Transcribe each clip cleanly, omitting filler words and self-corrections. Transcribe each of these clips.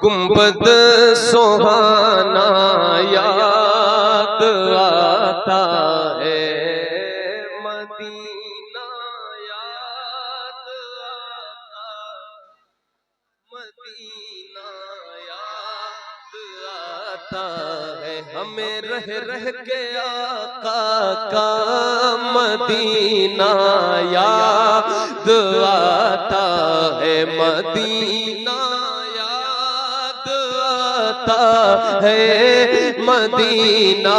गुंबद सुहाना याद आता है, मदीना याद आता, मदीना याद आता है। हमें रह रह के आका का मदीना याद आता है, मदीना याद आता है, मदीना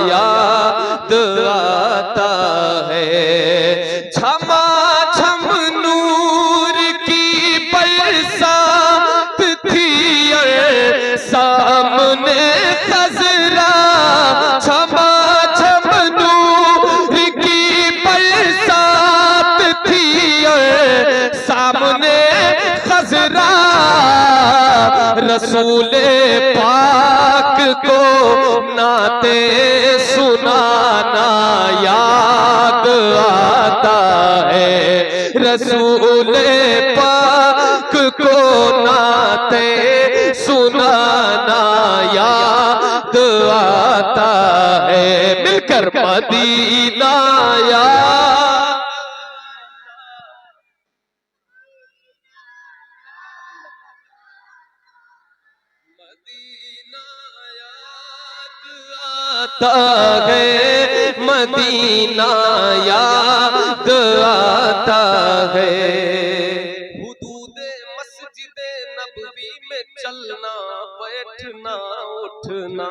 याद आता है। झमा झम नूर की बरसात थी सामने खजरा, झमा झम नूर की बरसात थी सामने खजरा। रसूले पाक को नाते सुनाना याद आता है, रसूले पाक को नाते सुनाना याद आता है। मिलकर मदीना याद, मदीना याद आता है, मदीना याद आता है। हुदूदे मस्जिदे नबवी में चलना बैठना उठना,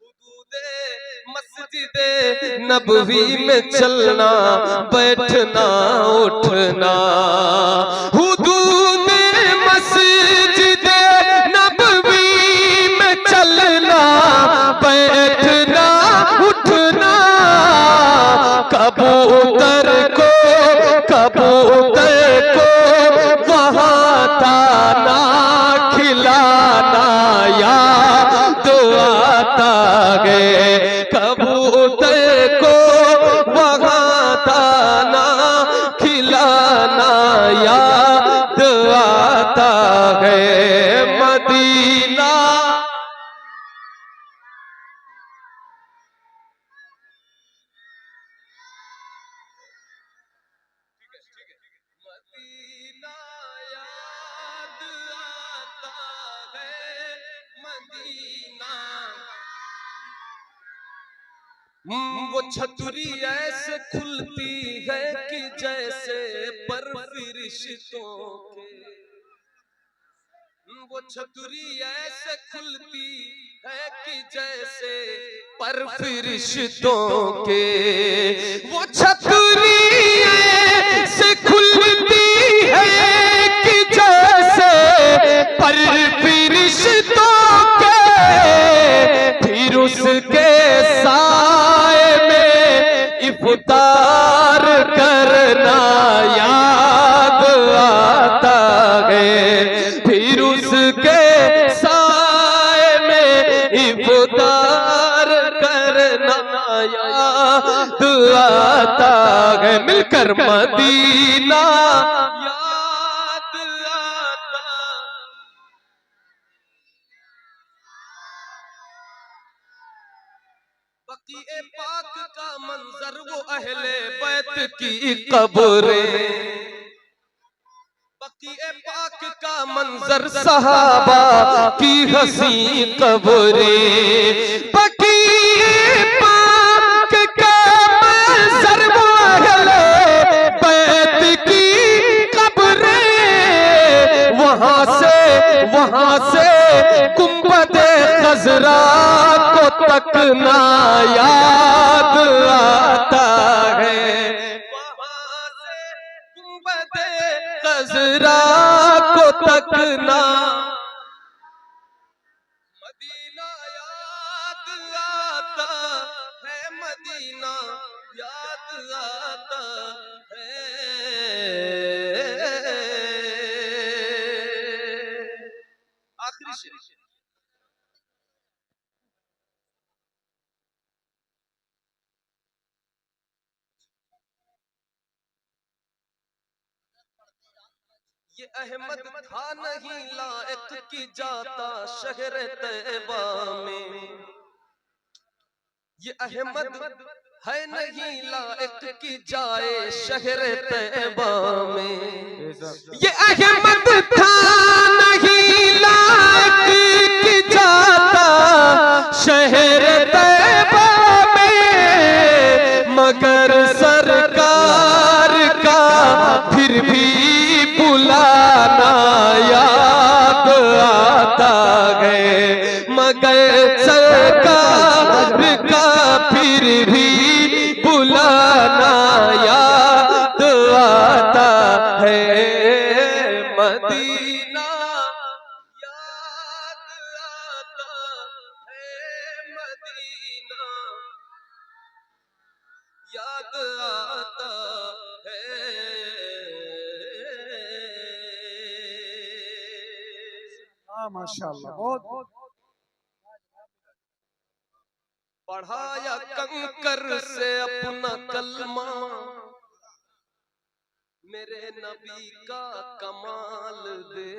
हुदूदे मस्जिदे नबवी में चलना बैठना उठना, हुदूदे मस्जिदे नबवी में चलना बैठना उठना। कबूतर को वहाँ दाना खिलाना याद आता है, कबूतर को वहाँ दाना खिलाना याद आता है। मदीना मदीना याद आता है, मदीना। वो छतरी ऐसे खुलती है कि जैसे परफिरिश्तों के, वो छतरी ऐसे खुलती है कि जैसे परफिरिश्तों के, वो छतरी ऐसे खुलती है कि जैसे परफिरिश्तों के। फिर उसके साए में इफ्तार करना याद आता है, फिर उसके साए में इफ्तार करना याद आता है। मिलकर मदीना याद आता, बकीए पाक का मंजर वो अहले बैत की कब्रें, बकीए पाक का मंजर सहाबा की हसी कब्रें, बकीए पाक का मंजर वो अहले बैत की कब्रें। वहाँ से गुंबदे खजरा को तकना याद आता है, वहाँ से गुंबदे खजरा को तकना। मदीना याद आता है, मदीना याद आता है। आखिरी शेर, ये अहमद था नहीं लायक की जाता शहर तैबा में, ये अहमद है नहीं लायक की जाए शहर तैबा में। ये अहमद था नहीं लायक की जाता शहर तैबा में, मगर सरकार का फिर भी बुलाना याद आता है, मगर सरकार का फिर भी बुलाना याद आता है। मदीना याद आता है, मदीना याद आता है। हाँ माशाल्लाह, बहुत पढ़ाया कंकर से अपना कलमा, मेरे नबी का कमाल दे।